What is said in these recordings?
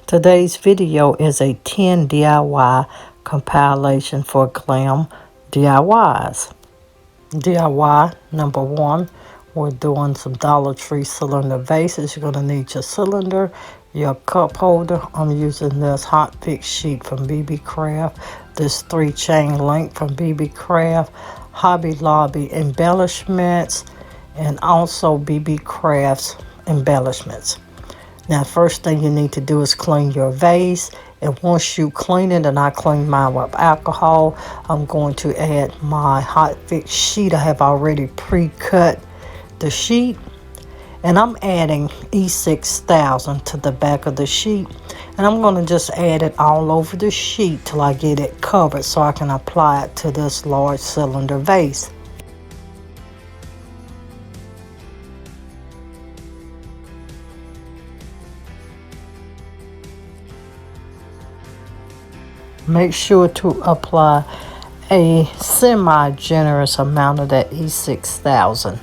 Today's video is a 10 DIY compilation for Glam DIYs. DIY number 1, we're doing some Dollar Tree cylinder vases. You're going to need your cylinder, your cup holder. I'm using this hot fix sheet from BeebeeCraft, this 3-chain link from BeebeeCraft, Hobby Lobby embellishments, and also BeebeeCraft's embellishments. Now, first thing you need to do is clean your vase. And once you clean it, and I clean mine with alcohol, I'm going to add my hot fix sheet. I have already pre-cut the sheet. And I'm adding E6000 to the back of the sheet. And I'm going to just add it all over the sheet till I get it covered so I can apply it to this large cylinder vase. Make sure to apply a semi-generous amount of that E6000.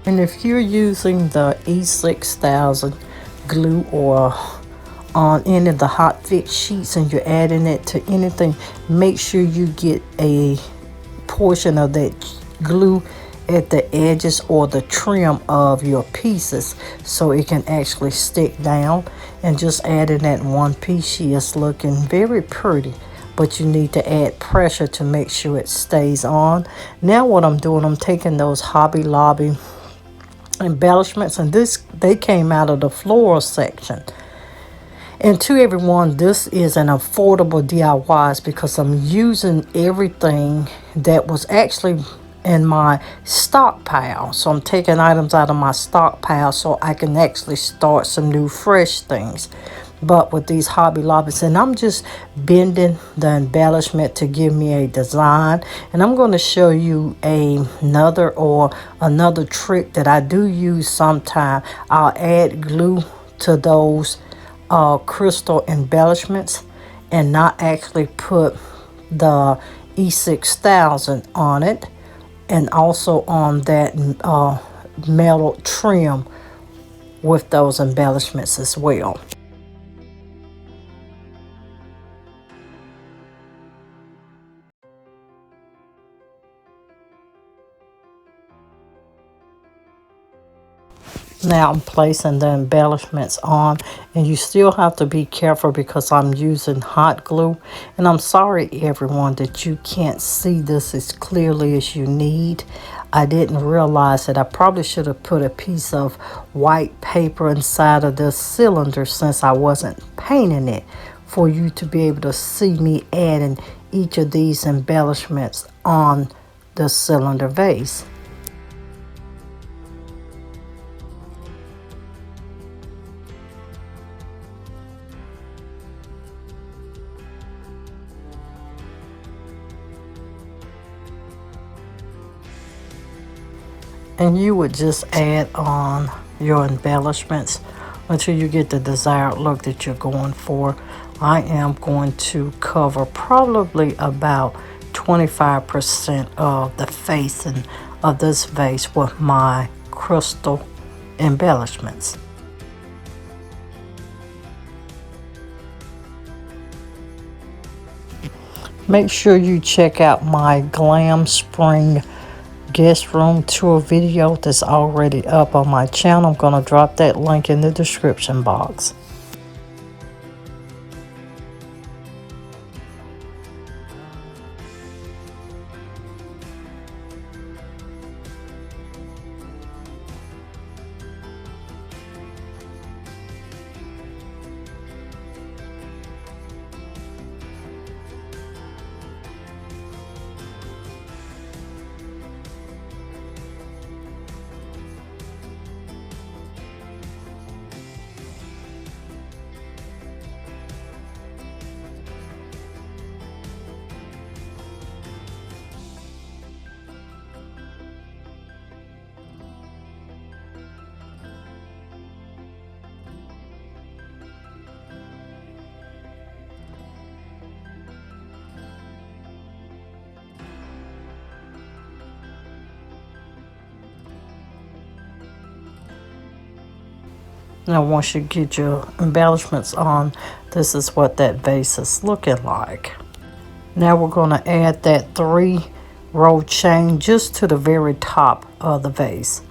And if you're using the E6000 glue or on any of the hot fix sheets and you're adding it to anything, make sure you get a portion of that glue at the edges or the trim of your pieces so it can actually stick down. And just adding that one piece, she is looking very pretty. But you need to add pressure to make sure it stays on. Now what I'm doing, I'm taking those Hobby Lobby embellishments, and they came out of the floral section. And to everyone, this is an affordable DIYs because I'm using everything that was actually in my stockpile. So I'm taking items out of my stockpile so I can actually start some new fresh things. But with these Hobby Lobbies, and I'm just bending the embellishment to give me a design. And I'm going to show you another trick that I do use sometime. I'll add glue to those crystal embellishments and not actually put the E6000 on it, and also on that metal trim with those embellishments as well. Now I'm placing the embellishments on, and you still have to be careful because I'm using hot glue. And I'm sorry everyone that you can't see this as clearly as you need. I didn't realize that I probably should have put a piece of white paper inside of this cylinder since I wasn't painting it, for you to be able to see me adding each of these embellishments on the cylinder vase. And you would just add on your embellishments until you get the desired look that you're going for. I am going to cover probably about 25% of the facing of this vase with my crystal embellishments. Make sure you check out my Glam Spring guest room tour video that's already up on my channel. I'm going to drop that link in the description box. Now once you get your embellishments on, this is what that vase is looking like. Now we're going to add that 3-row chain just to the very top of the vase.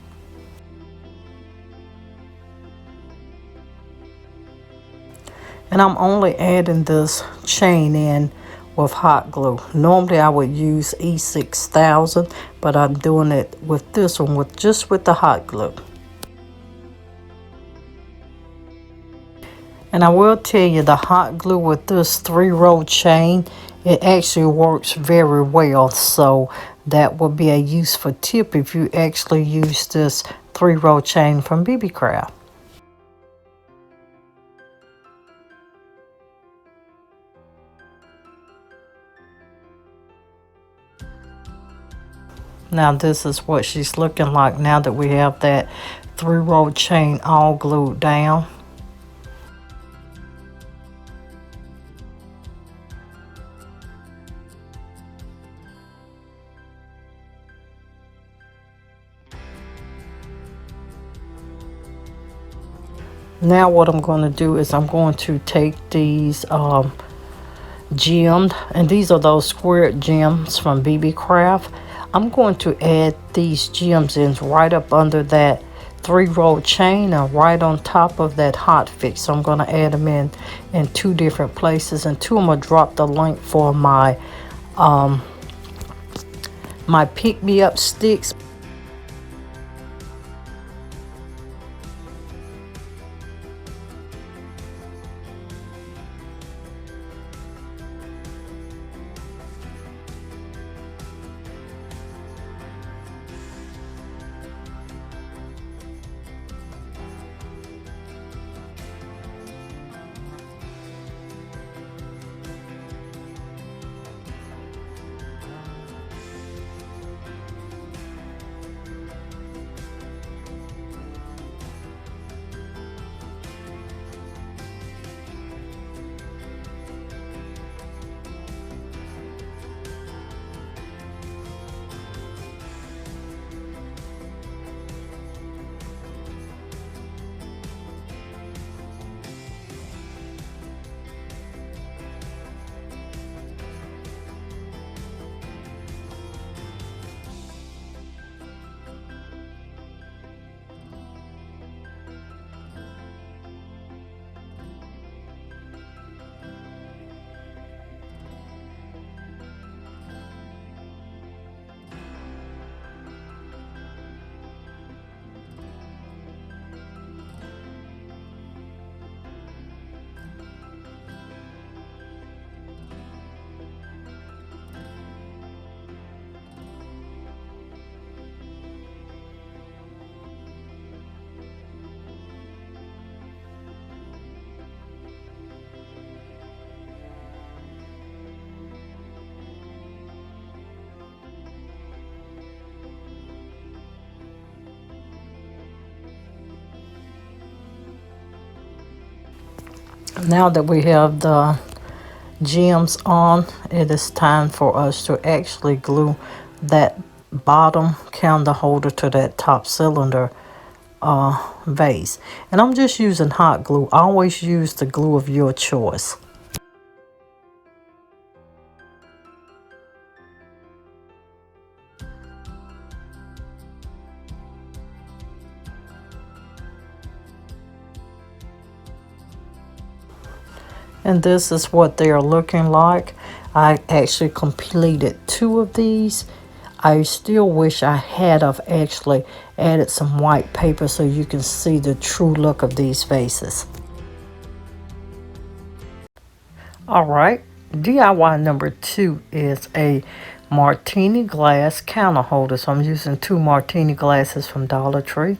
And I'm only adding this chain in with hot glue. Normally I would use E6000, but I'm doing it with this one with the hot glue. And I will tell you, the hot glue with this 3-row chain, it actually works very well. So that will be a useful tip if you actually use this 3-row chain from BeebeeCraft. Now this is what she's looking like now that we have that 3-row chain all glued down. Now what I'm going to do is I'm going to take these gemmed, and these are those squared gems from BeebeeCraft. I'm going to add these gems in right up under that 3-row chain and right on top of that hot fix. So I'm going to add them in 2 different places, and 2 I'm going to drop the link for my my pick-me-up sticks. Now that we have the gems on, it is time for us to actually glue that bottom candle holder to that top cylinder vase. And I'm just using hot glue. Always use the glue of your choice. And this is what they are looking like. I actually completed 2 of these. I still wish I had actually added some white paper so you can see the true look of these vases. Alright, DIY number 2 is a martini glass counter holder. So I'm using 2 martini glasses from Dollar Tree,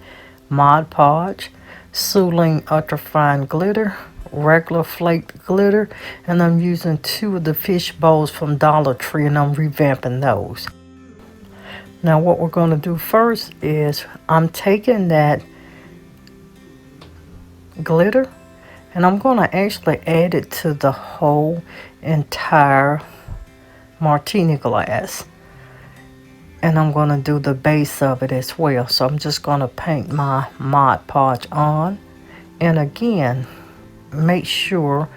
Mod Podge, Suling Ultrafine Glitter, regular flaked glitter, and I'm using 2 of the fish bowls from Dollar Tree, and I'm revamping those. Now what we're going to do first is I'm taking that glitter and I'm going to actually add it to the whole entire martini glass, and I'm going to do the base of it as well. So I'm just going to paint my Mod Podge on And again, make sure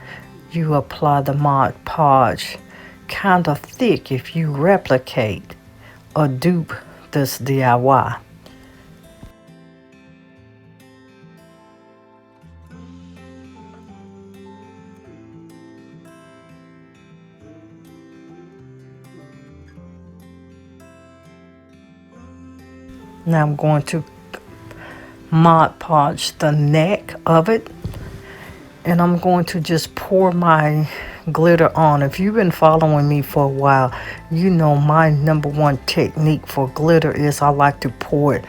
you apply the Mod Podge kind of thick if you replicate or dupe this DIY. Now I'm going to Mod Podge the neck of it, and I'm going to just pour my glitter on. If you've been following me for a while, you know my number one technique for glitter is I like to pour it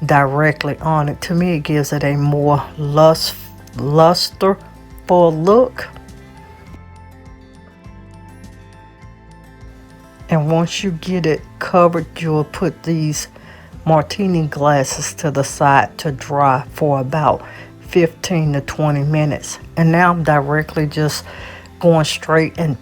directly on it. To me, it gives it a more lusterful look. And once you get it covered, you'll put these martini glasses to the side to dry for about 15 to 20 minutes. And now I'm directly just going straight and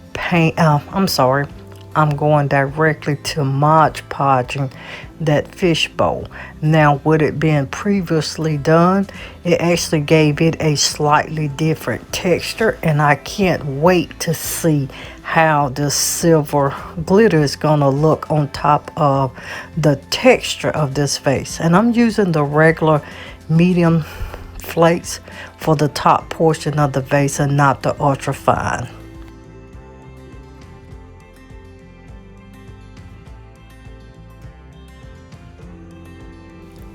I'm going directly to Mod Podging that fishbowl. Now, with it being previously done, it actually gave it a slightly different texture, and I can't wait to see how this silver glitter is gonna look on top of the texture of this vase. And I'm using the regular medium flakes for the top portion of the vase and not the ultra fine.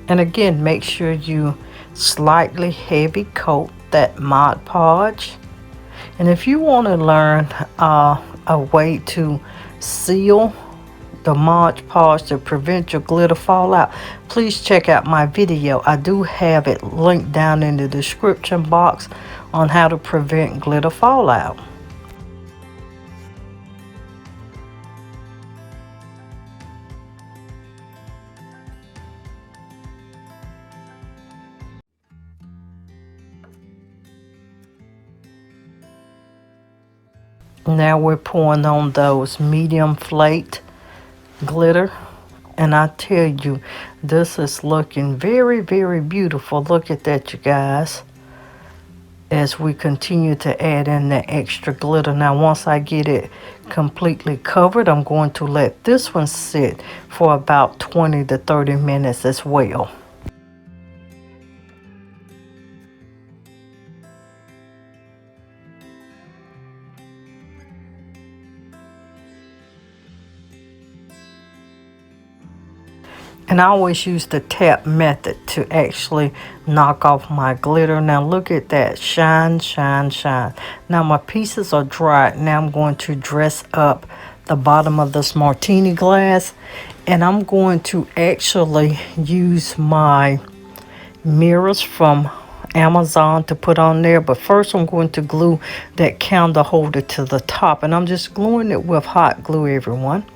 And again, make sure you slightly heavy coat that Mod Podge. And if you want to learn a way to seal the Mod Podge to prevent your glitter fallout, please check out my video. I do have it linked down in the description box on how to prevent glitter fallout. Now we're pouring on those medium flaked glitter, and I tell you, this is looking very, very beautiful. Look at that, you guys, as we continue to add in the extra glitter. Now once I get it completely covered, I'm going to let this one sit for about 20 to 30 minutes as well. And I always use the tap method to actually knock off my glitter. Now look at that, shine, shine, shine. Now my pieces are dry. Now I'm going to dress up the bottom of this martini glass. And I'm going to actually use my mirrors from Amazon to put on there. But first I'm going to glue that candle holder to the top. And I'm just gluing it with hot glue, everyone.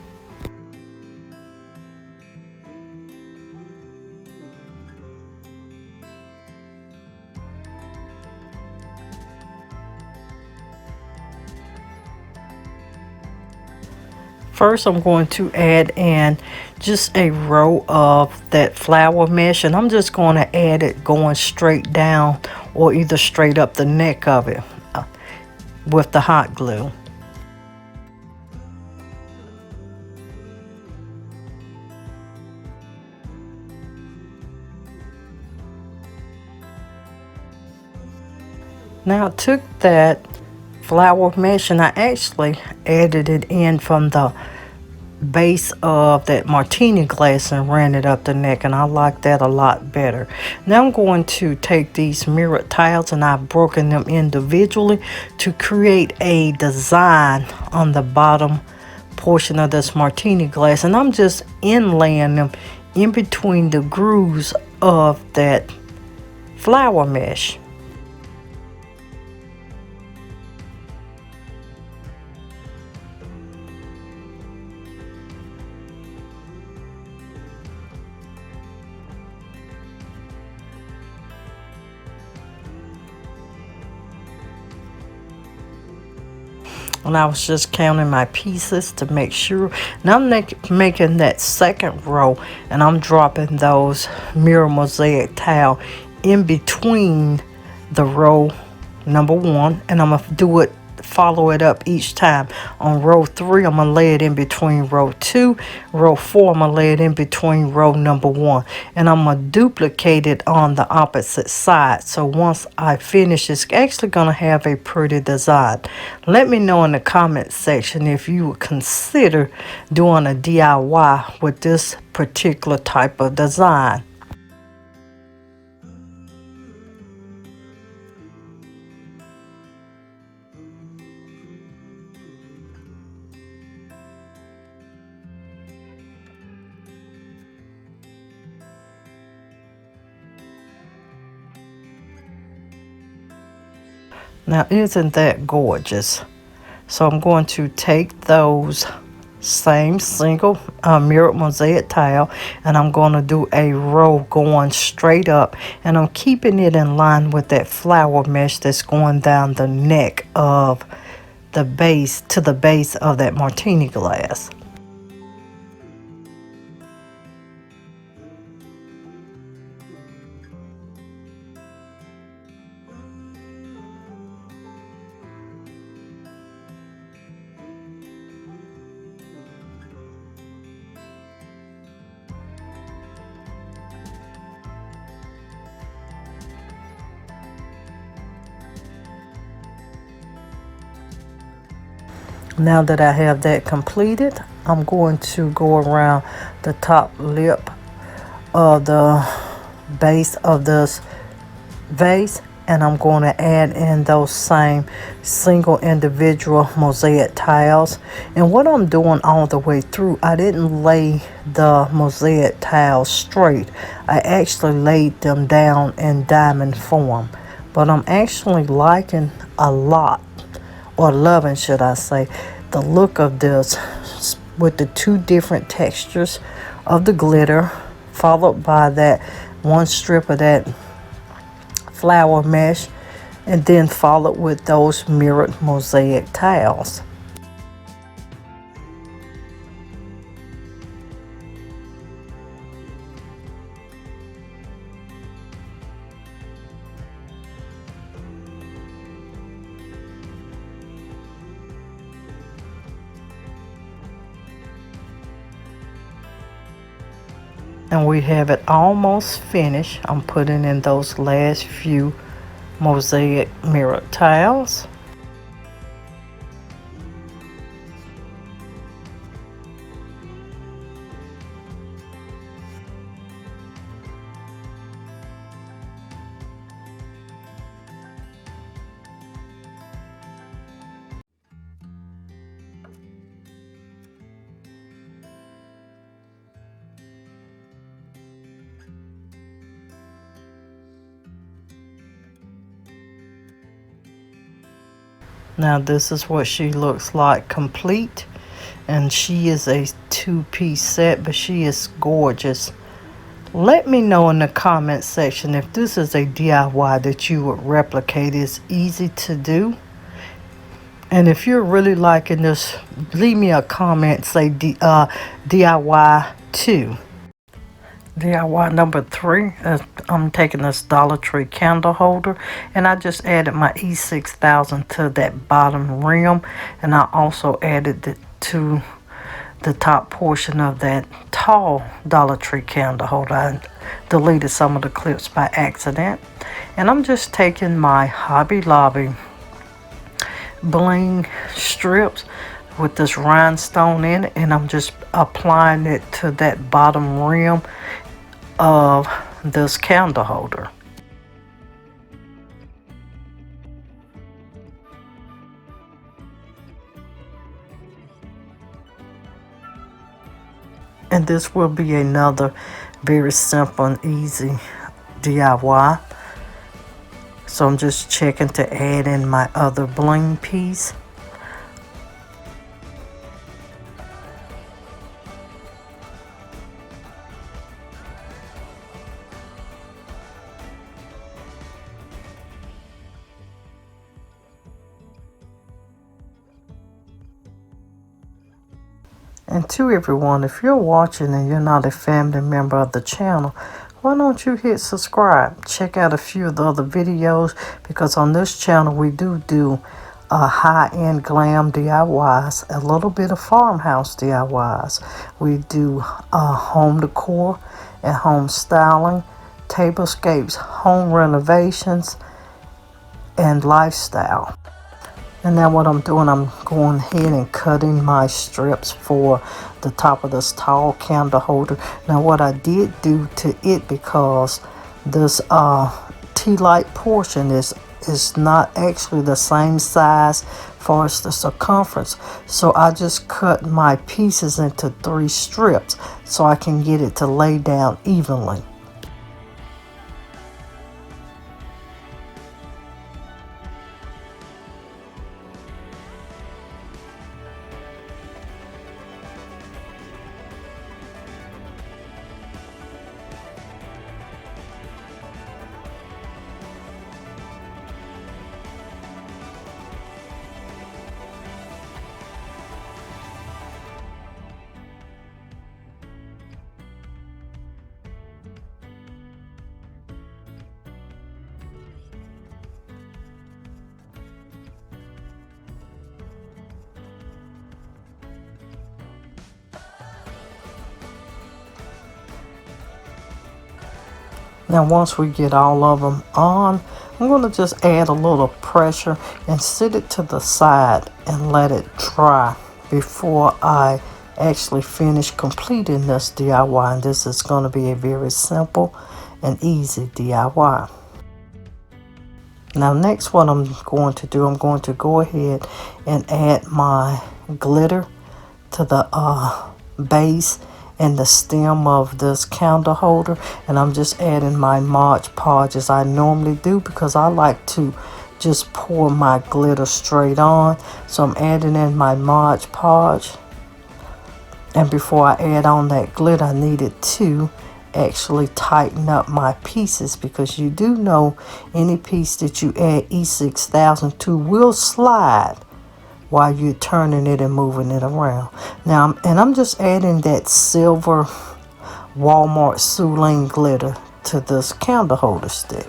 First, I'm going to add in just a row of that flower mesh, and I'm just going to add it going straight down or either straight up the neck of it with the hot glue. Now I took that flower mesh and I actually added it in from the base of that martini glass and ran it up the neck, and I like that a lot better. Now I'm going to take these mirrored tiles, and I've broken them individually to create a design on the bottom portion of this martini glass, and I'm just inlaying them in between the grooves of that flower mesh. And I was just counting my pieces to make sure. Now I'm making that second row, and I'm dropping those mirror mosaic tile in between the row number 1, and I'm gonna follow it up each time. On row 3, I'm gonna lay it in between row 2. Row 4, I'm gonna lay it in between row number 1, and I'm gonna duplicate it on the opposite side. So once I finish, it's actually gonna have a pretty design. Let me know in the comment section if you would consider doing a DIY with this particular type of design. Now, isn't that gorgeous? So I'm going to take those same single mirrored mosaic tile, and I'm going to do a row going straight up, and I'm keeping it in line with that flower mesh that's going down the neck of the base to the base of that martini glass. Now that I have that completed, I'm going to go around the top lip of the base of this vase, and I'm going to add in those same single individual mosaic tiles. And what I'm doing all the way through, I didn't lay the mosaic tiles straight. I actually laid them down in diamond form, but I'm actually liking a lot, or loving, should I say, the look of this with the 2 different textures of the glitter, followed by that one strip of that flower mesh, and then followed with those mirrored mosaic tiles. And we have it almost finished. I'm putting in those last few mosaic mirrored tiles. Now this is what she looks like complete, and she is a 2-piece set, but she is gorgeous. Let me know in the comment section if this is a DIY that you would replicate. It's easy to do, and if you're really liking this, leave me a comment, say DIY 2. DIY number 3 is I'm taking this Dollar Tree candle holder, and I just added my E6000 to that bottom rim, and I also added it to the top portion of that tall Dollar Tree candle holder. I deleted some of the clips by accident, and I'm just taking my Hobby Lobby bling strips with this rhinestone in it, and I'm just applying it to that bottom rim of this candle holder. And this will be another very simple and easy DIY. So I'm just checking to add in my other bling piece. And to everyone, if you're watching and you're not a family member of the channel, why don't you hit subscribe? Check out a few of the other videos, because on this channel we do high-end glam DIYs, a little bit of farmhouse DIYs. We do home decor and home styling, tablescapes, home renovations, and lifestyle. And now what I'm doing, I'm going ahead and cutting my strips for the top of this tall candle holder. Now what I did do to it, because this tea light portion is not actually the same size far as the circumference, so I just cut my pieces into 3 strips so I can get it to lay down evenly. Now once we get all of them on, I'm going to just add a little pressure and sit it to the side and let it dry before I actually finish completing this DIY. And this is going to be a very simple and easy DIY. Now next, what I'm going to do, I'm going to go ahead and add my glitter to the base and the stem of this candle holder, and I'm just adding my Mod Podge as I normally do, because I like to just pour my glitter straight on. So I'm adding in my Mod Podge, and before I add on that glitter, I needed to actually tighten up my pieces, because you do know any piece that you add E6000 to will slide while you're turning it and moving it around. Now, I'm just adding that silver Walmart Soulane glitter to this candle holder stick.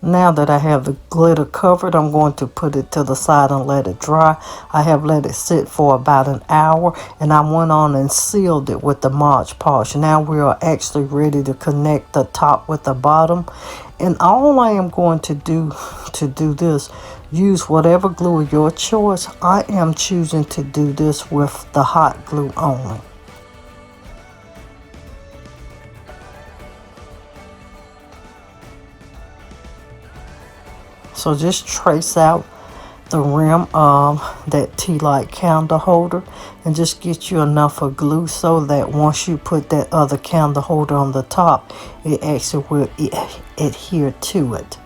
Now that I have the glitter covered, I'm going to put it to the side and let it dry. I have let it sit for about an hour, and I went on and sealed it with the Mod Podge. Now we are actually ready to connect the top with the bottom. And all I am going to do this, use whatever glue of your choice. I am choosing to do this with the hot glue only. So just trace out the rim of that tea light candle holder and just get you enough of glue so that once you put that other candle holder on the top, it actually will adhere to it.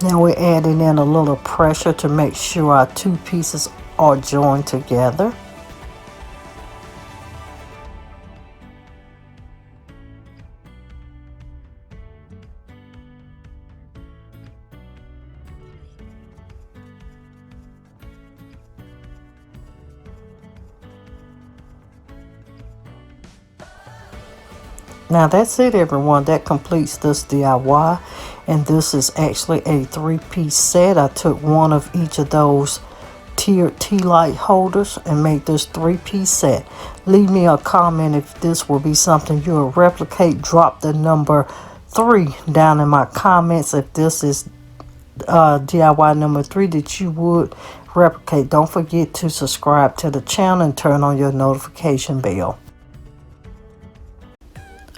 Now we're adding in a little pressure to make sure our 2 pieces are joined together. Now that's it, everyone. That completes this DIY, and this is actually a 3-piece set. I took one of each of those tiered tea light holders and made this 3-piece set. Leave me a comment if this will be something you'll replicate. Drop the number 3 down in my comments if this is DIY number 3 that you would replicate. Don't forget to subscribe to the channel and turn on your notification bell.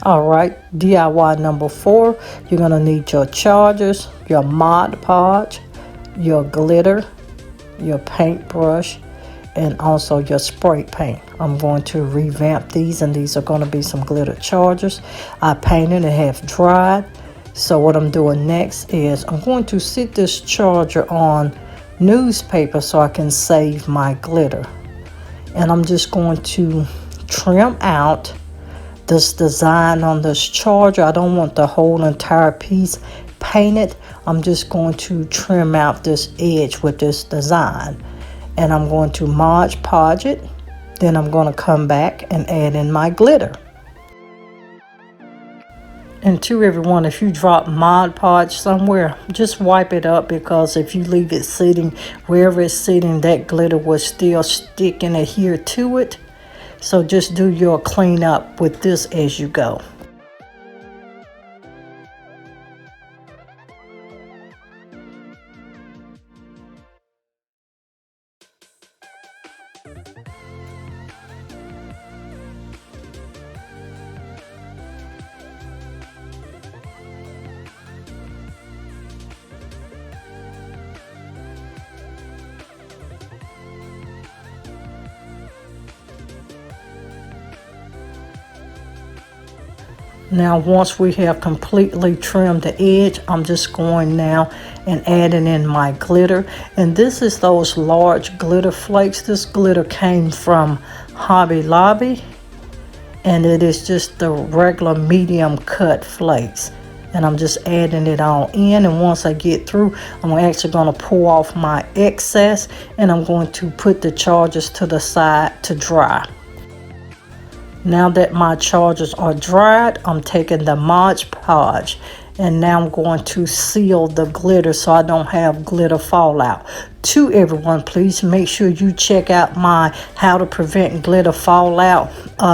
All right, DIY number 4, you're gonna need your chargers, your Mod Podge, your glitter, your paintbrush, and also your spray paint. I'm going to revamp these, and these are going to be some glitter chargers. I painted and have dried. So what I'm doing next is I'm going to sit this charger on newspaper so I can save my glitter. And I'm just going to trim out this design on this charger. I don't want the whole entire piece painted. I'm just going to trim out this edge with this design. And I'm going to Mod Podge it. Then I'm going to come back and add in my glitter. And to everyone, if you drop Mod Podge somewhere, just wipe it up, because if you leave it sitting wherever it's sitting, that glitter will still stick and adhere to it. So just do your cleanup with this as you go. Now once we have completely trimmed the edge, I'm just going now and adding in my glitter. And this is those large glitter flakes. This glitter came from Hobby Lobby, and it is just the regular medium cut flakes. And I'm just adding it all in, and once I get through, I'm actually going to pull off my excess, and I'm going to put the chargers to the side to dry. Now that my chargers are dried, I'm taking the Mod Podge, and now I'm going to seal the glitter so I don't have glitter fallout. To everyone, please make sure you check out my how to prevent glitter fallout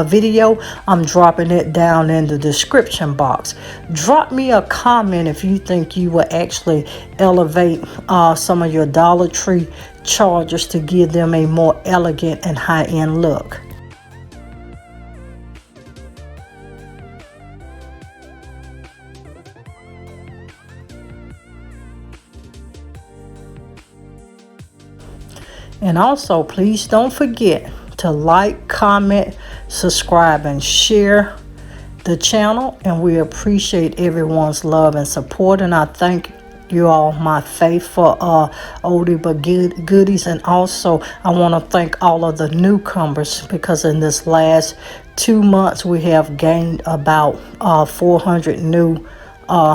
video. I'm dropping it down in the description box. Drop me a comment if you think you will actually elevate some of your Dollar Tree chargers to give them a more elegant and high-end look. And also, please don't forget to like, comment, subscribe, and share the channel. And we appreciate everyone's love and support. And I thank you all, my faithful oldie but goodies. And also, I want to thank all of the newcomers, because in this last 2 months, we have gained about 400 new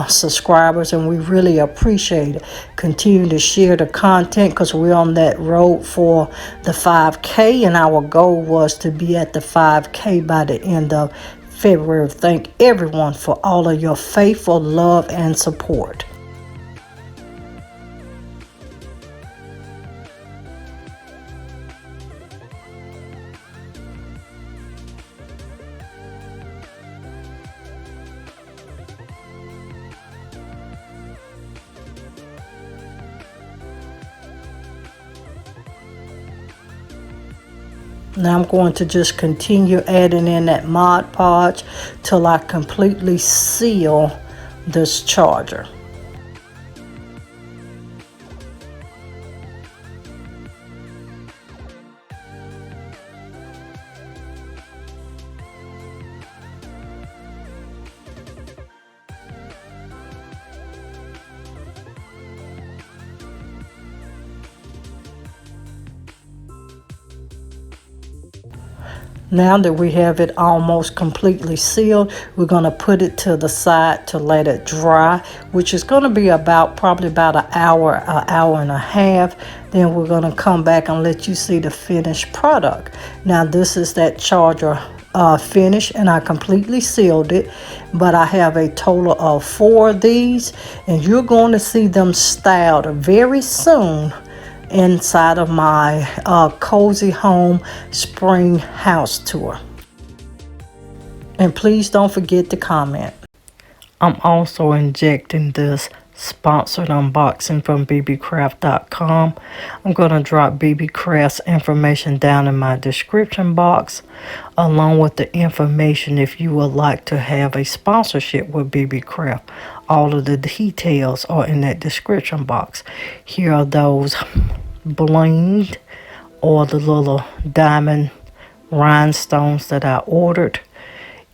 subscribers, and we really appreciate it. Continue to share the content, because we're on that road for the 5K, and our goal was to be at the 5K by the end of February. Thank everyone for all of your faithful love and support. Now I'm going to just continue adding in that Mod Podge till I completely seal this charger. Now that we have it almost completely sealed, we're going to put it to the side to let it dry, which is going to be probably about an hour and a half. Then we're going to come back and let you see the finished product. Now this is that charger finish, and I completely sealed it, but I have a total of 4 of these, and you're going to see them styled very soon inside of my cozy home spring house tour. And please don't forget to comment. I'm also injecting this sponsored unboxing from BeebeeCraft.com. I'm going to drop BeebeeCraft's information down in my description box, along with the information if you would like to have a sponsorship with BeebeeCraft. All of the details are in that description box. Here are those blinged or the little diamond rhinestones that I ordered.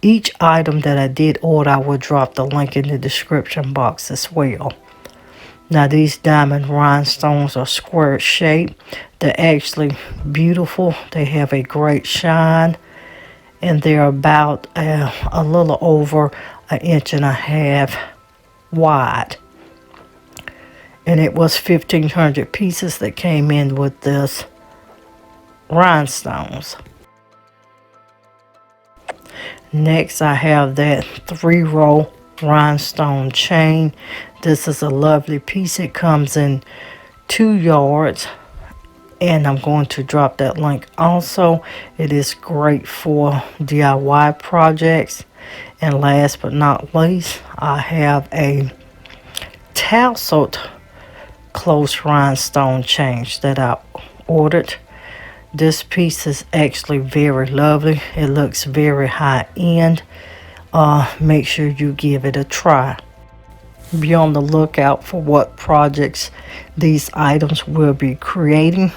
Each item that I did order, I will drop the link in the description box as well. Now these diamond rhinestones are square shaped. They're actually beautiful. They have a great shine, and they're about a little over 1.5 inches wide. And it was 1,500 pieces that came in with this rhinestones. Next, I have that 3-row rhinestone chain. This is a lovely piece. It comes in 2 yards, and I'm going to drop that link also. It is great for DIY projects. And last but not least, I have a tasseled close rhinestone chain that I ordered. This piece is actually very lovely. It looks very high end. Make sure you give it a try. Be on the lookout for what projects these items will be creating.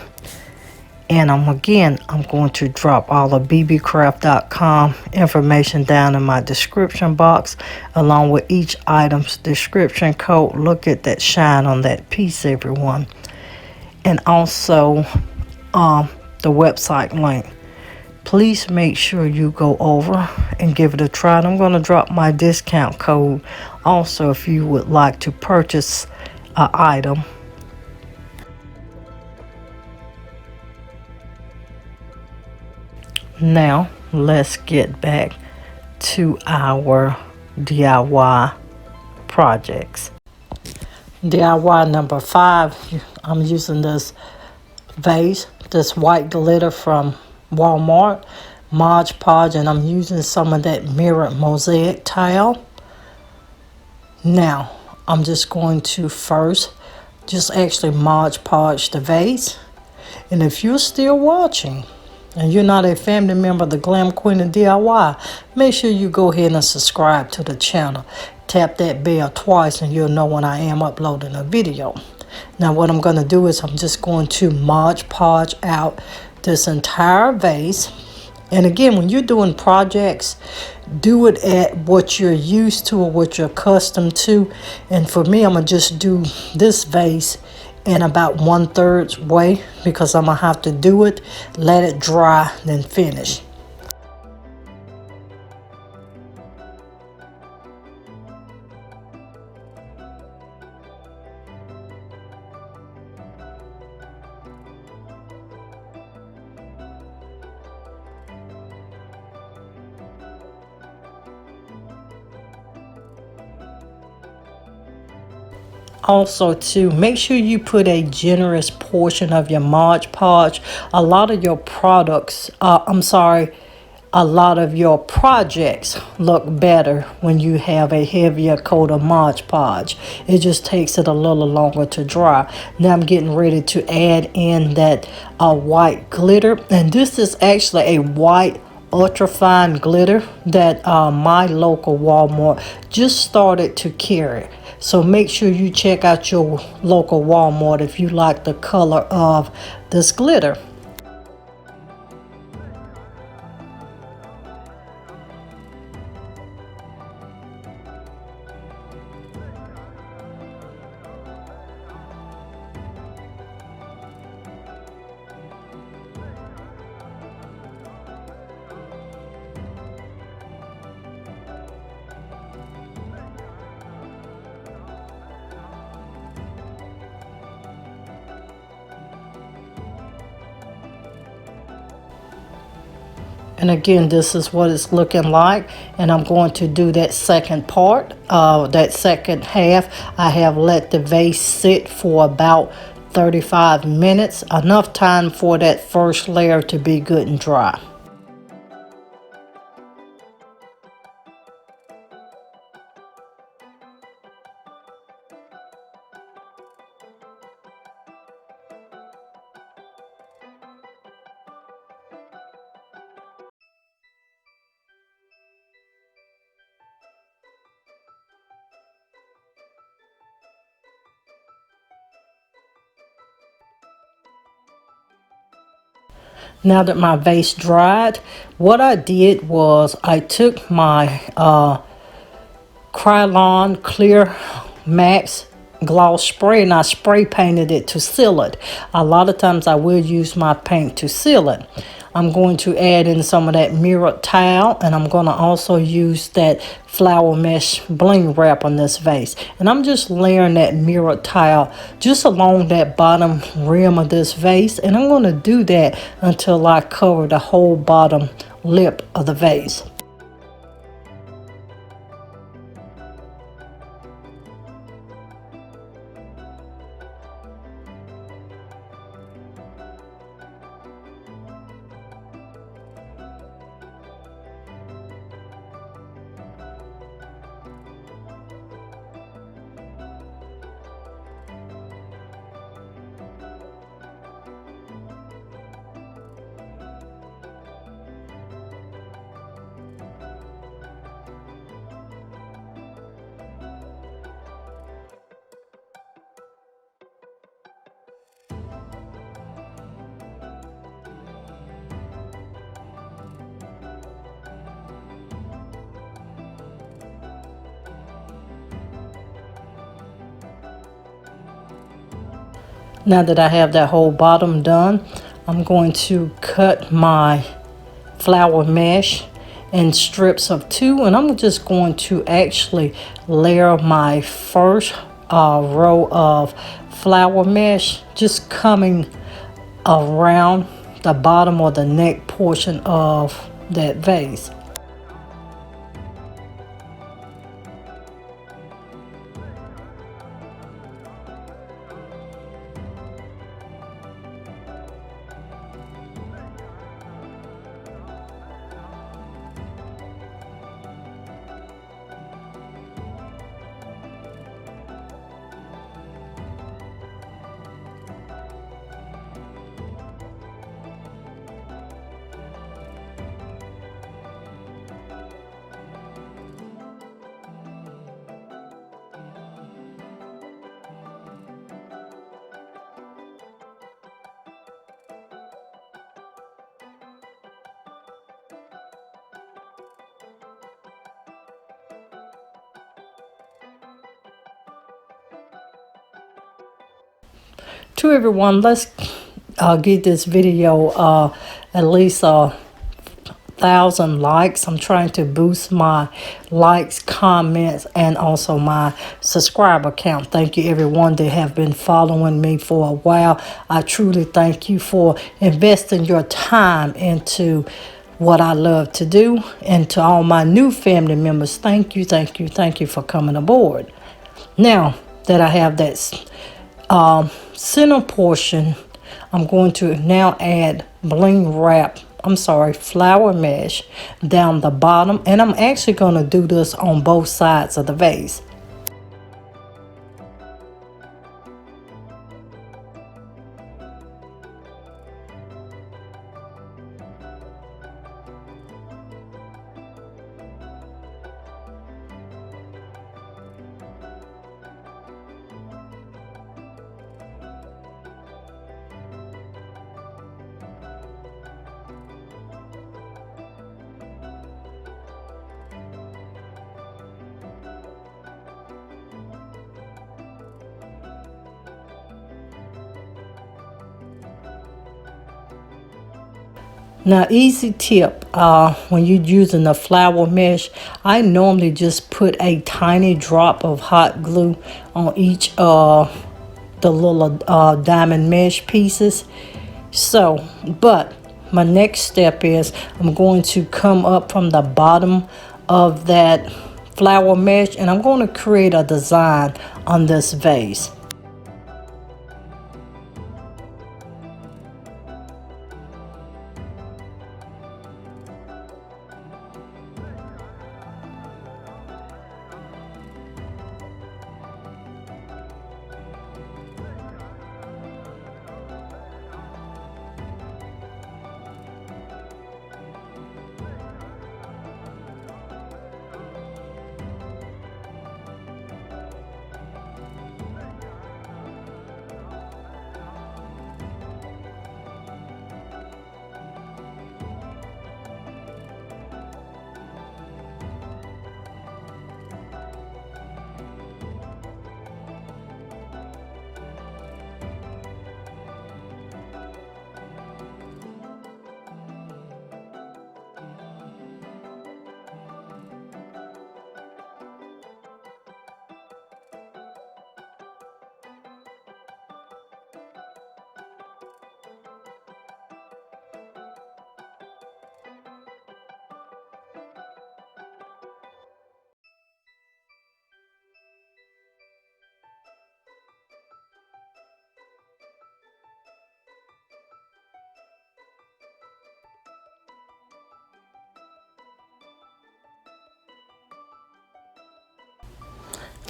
And I'm going to drop all of BeebeeCraft.com information down in my description box, along with each item's description code. Look at that shine on that piece, everyone. And also the website link. Please make sure you go over and give it a try. And I'm going to drop my discount code also if you would like to purchase an item. Now let's get back to our DIY projects. DIY number 5, I'm using this vase, this white glitter from Walmart, Mod Podge, and I'm using some of that mirrored mosaic tile. Now I'm just going to first just actually Mod Podge the vase. And if you're still watching and you're not a family member of the Glam Queen of DIY, make sure you go ahead and subscribe to the channel. Tap that bell twice and you'll know when I am uploading a video. Now what I'm going to do is I'm just going to Mod Podge out this entire vase. And again, when you're doing projects, do it at what you're used to or what you're accustomed to. And for me, I'm going to just do this vase in about 1/3 way, because I'm going to have to do it, let it dry, then finish. Also, too, make sure you put a generous portion of your Mod Podge. A lot of your products, a lot of your projects look better when you have a heavier coat of Mod Podge. It just takes it a little longer to dry. Now I'm getting ready to add in that white glitter. And this is actually a white ultra fine glitter that my local Walmart just started to carry. So make sure you check out your local Walmart if you like the color of this glitter. And again, this is what it's looking like. And I'm going to do that second part, that second half. I have let the vase sit for about 35 minutes, enough time for that first layer to be good and dry. Now that my vase dried, what I did was I took my Krylon Clear Max gloss spray and I spray painted it to seal it. A lot of times I will use my paint to seal it. I'm going to add in some of that mirrored tile, and I'm going to also use that flower mesh bling wrap on this vase. And I'm just layering that mirrored tile just along that bottom rim of this vase, and I'm going to do that until I cover the whole bottom lip of the vase. Now that I have that whole bottom done, I'm going to cut my flower mesh in strips of 2, and I'm just going to actually layer my first row of flower mesh just coming around the bottom or the neck portion of that vase. To everyone, let's get this video at least 1,000 likes. I'm trying to boost my likes, comments, and also my subscriber count. Thank you everyone that have been following me for a while. I truly thank you for investing your time into what I love to do. And to all my new family members, thank you for coming aboard. Now that I have that center portion, I'm going to now add flower mesh down the bottom, and I'm actually going to do this on both sides of the vase. Now, easy tip, when you're using the flower mesh, I normally just put a tiny drop of hot glue on each the little diamond mesh pieces. So, but my next step is I'm going to come up from the bottom of that flower mesh, and I'm going to create a design on this vase.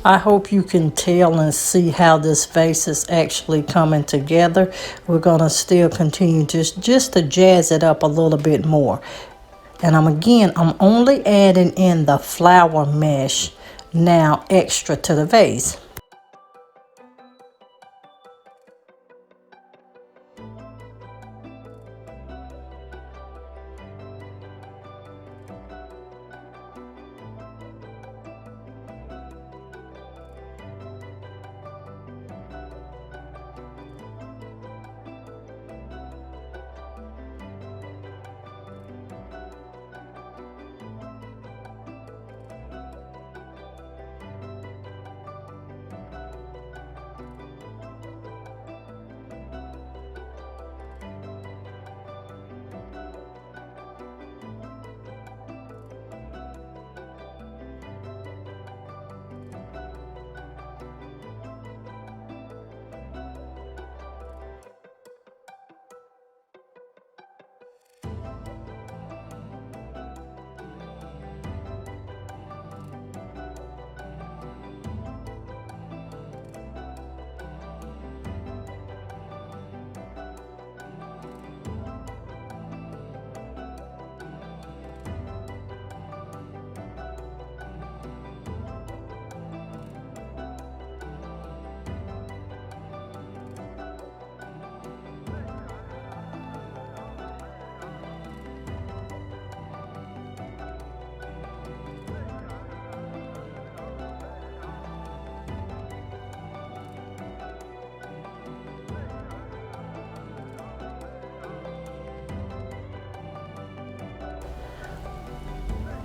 I hope you can tell and see how this vase is actually coming together. We're going to still continue just to jazz it up a little bit more. And I'm only adding in the flower mesh now extra to the vase.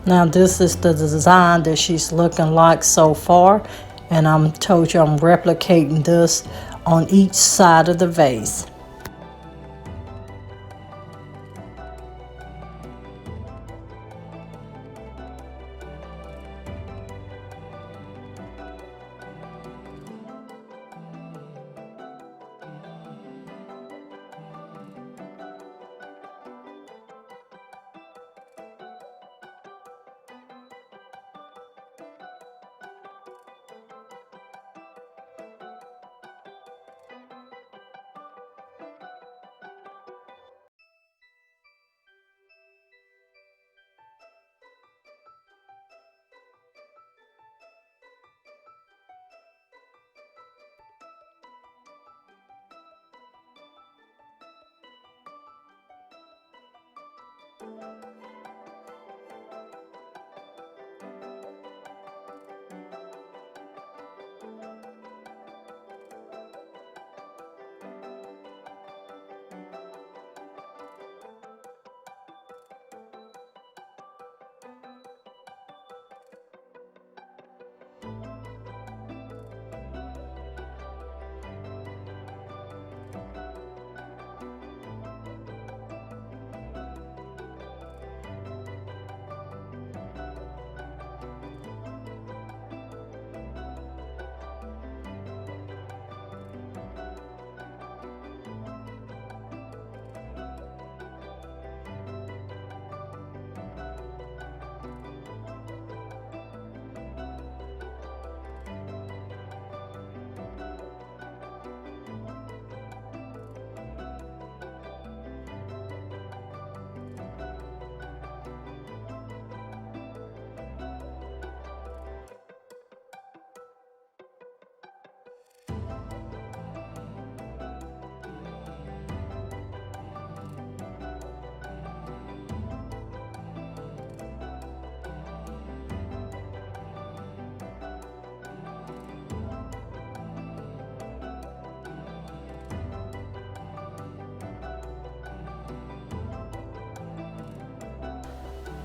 Now this is the design that she's looking like so far, and I'm told you I'm replicating this on each side of the vase.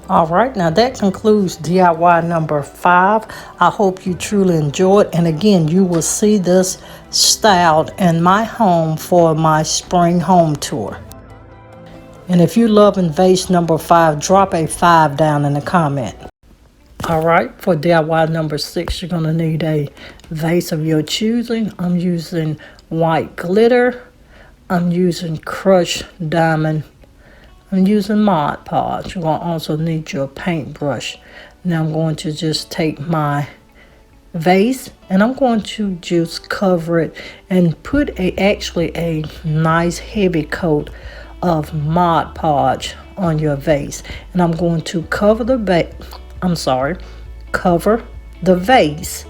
All right, now that concludes DIY number 5. I hope you truly enjoyed. And again, you will see this styled in my home for my spring home tour. And if you love vase number 5, drop a 5 down in the comment. All right, for DIY number 6, you're going to need a vase of your choosing. I'm using white glitter. I'm using crushed diamond. I'm using Mod Podge. You're going to also need your paintbrush. Now I'm going to just take my vase, and I'm going to just cover it and put actually a nice heavy coat of Mod Podge on your vase. And I'm going to cover the vase.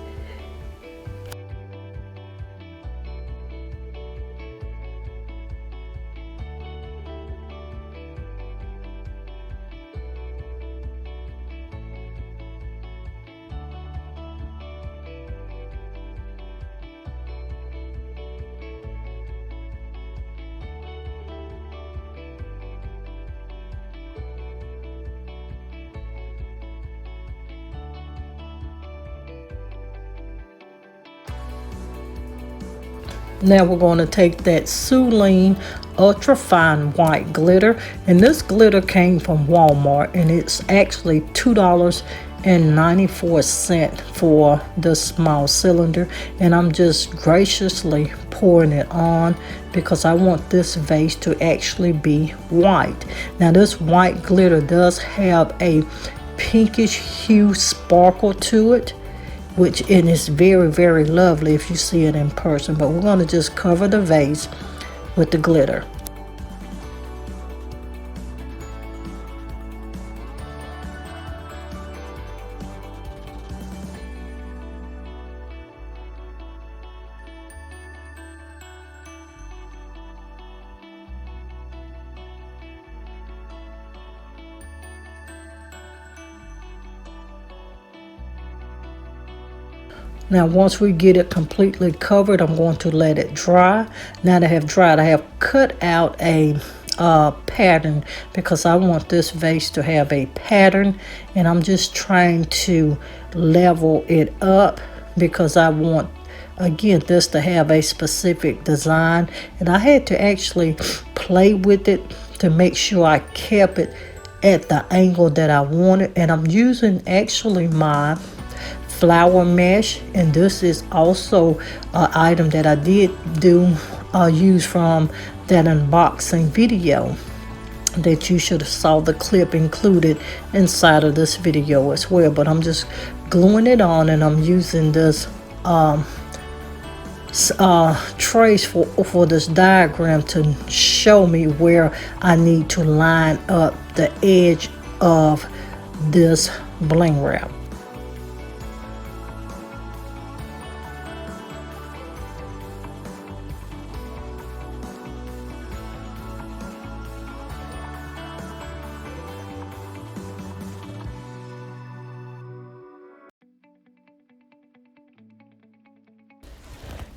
Now we're going to take that Suline Ultra Fine White glitter, and this glitter came from Walmart, and it's actually $2.94 for this small cylinder, and I'm just graciously pouring it on because I want this vase to actually be white. Now this white glitter does have a pinkish hue sparkle to it, which it is very, very lovely if you see it in person. But we're going to just cover the vase with the glitter. Now once we get it completely covered, I'm going to let it dry. Now that I have dried, I have cut out a pattern because I want this vase to have a pattern, and I'm just trying to level it up because I want, again, this to have a specific design, and I had to actually play with it to make sure I kept it at the angle that I wanted. And I'm using actually my flower mesh, and this is also an item that I did use from that unboxing video that you should have saw the clip included inside of this video as well. But I'm just gluing it on, and I'm using this trace for this diagram to show me where I need to line up the edge of this bling wrap.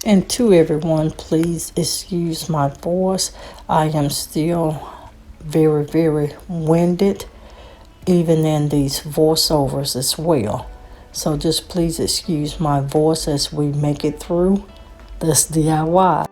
And to everyone, please excuse my voice. I am still very, very winded, even in these voiceovers as well. So just please excuse my voice as we make it through this DIY.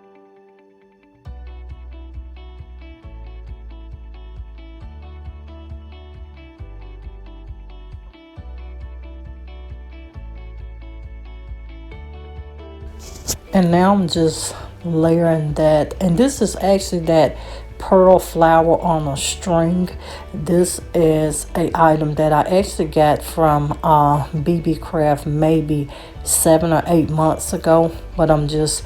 And now I'm just layering that, and this is actually that pearl flower on a string. This is a item that I actually got from BeebeeCraft maybe 7 or 8 months ago, but I'm just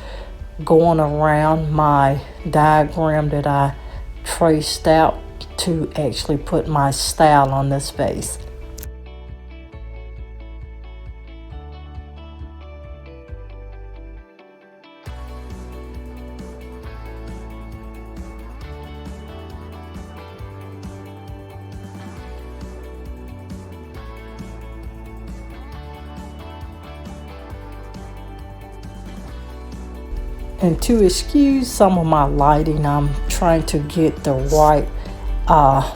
going around my diagram that I traced out to actually put my style on this vase. And to excuse some of my lighting, I'm trying to get the right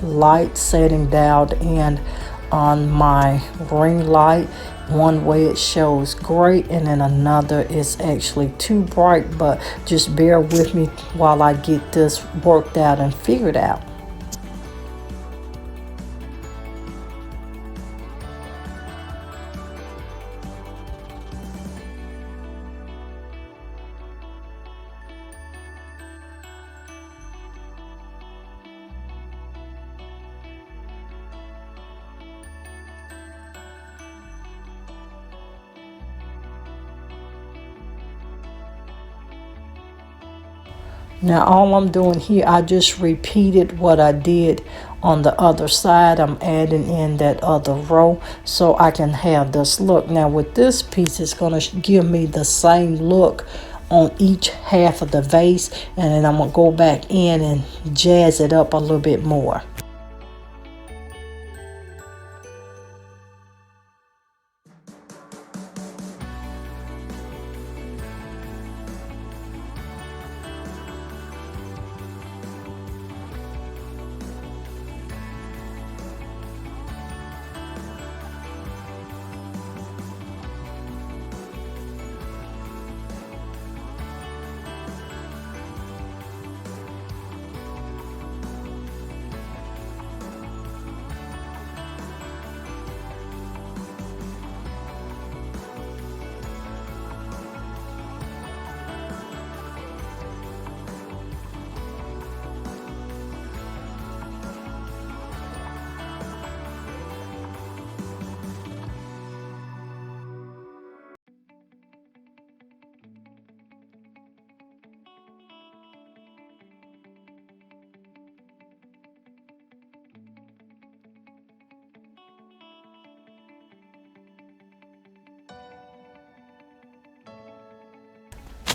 light setting dialed in on my ring light. One way it shows great, and then another is actually too bright, but just bear with me while I get this worked out and figured out. Now all I'm doing here, I just repeated what I did on the other side. I'm adding in that other row so I can have this look. Now with this piece, it's going to give me the same look on each half of the vase, and then I'm going to go back in and jazz it up a little bit more.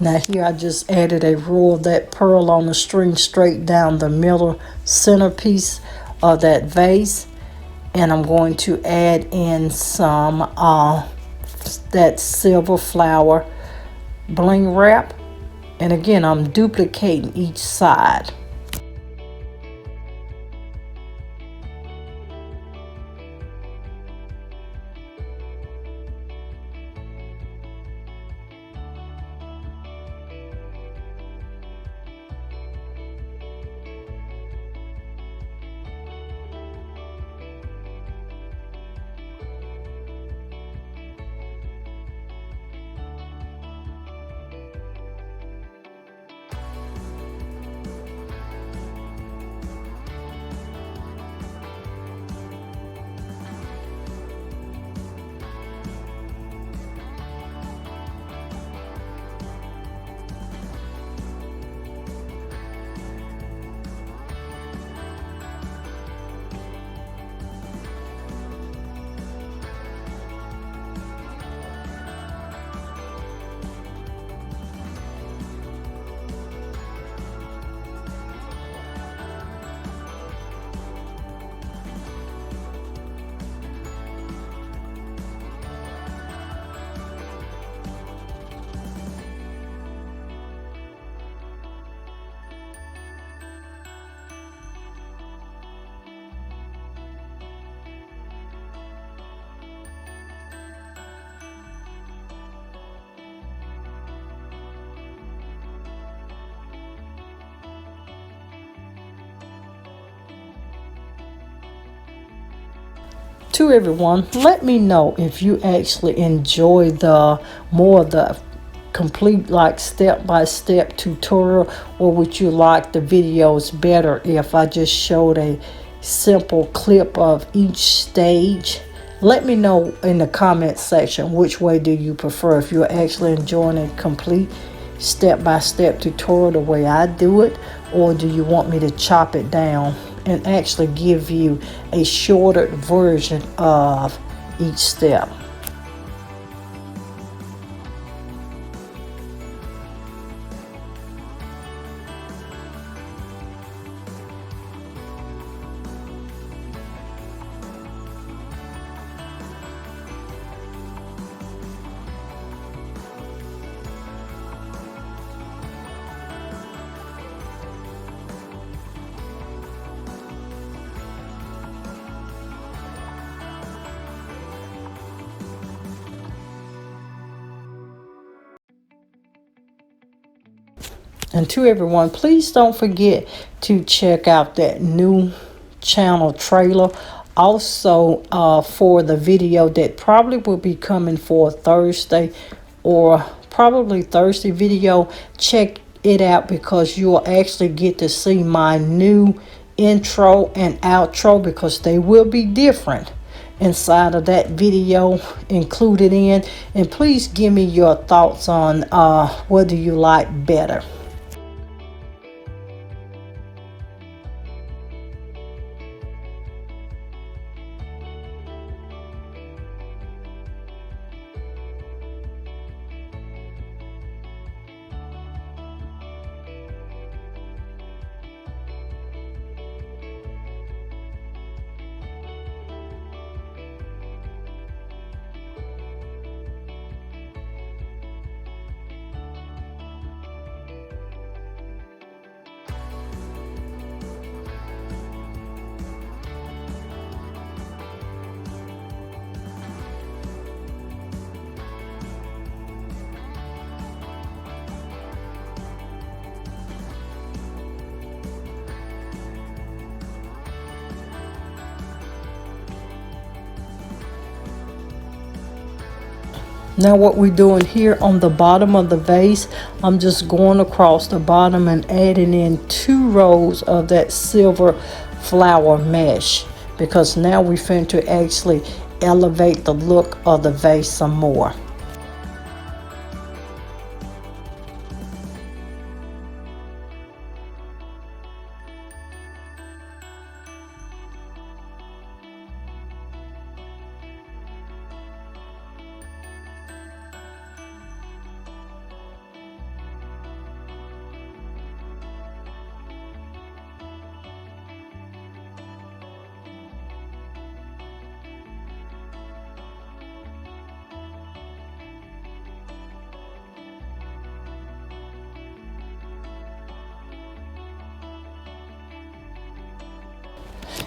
Now here I just added a row of that pearl on the string straight down the middle centerpiece of that vase. And I'm going to add in some that silver flower bling wrap. And again, I'm duplicating each side. To everyone, let me know if you actually enjoy the more of the complete like step-by-step tutorial, or would you like the videos better if I just showed a simple clip of each stage? Let me know in the comment section which way do you prefer, if you're actually enjoying a complete step-by-step tutorial the way I do it, or do you want me to chop it down and actually give you a shorter version of each step. And to everyone, please don't forget to check out that new channel trailer. Also, for the video that probably will be coming for Thursday, or probably Thursday video, check it out because you'll actually get to see my new intro and outro, because they will be different inside of that video included in. And please give me your thoughts on what do you like better. Now what we're doing here on the bottom of the vase, I'm just going across the bottom and adding in 2 rows of that silver flower mesh, because now we're finna to actually elevate the look of the vase some more.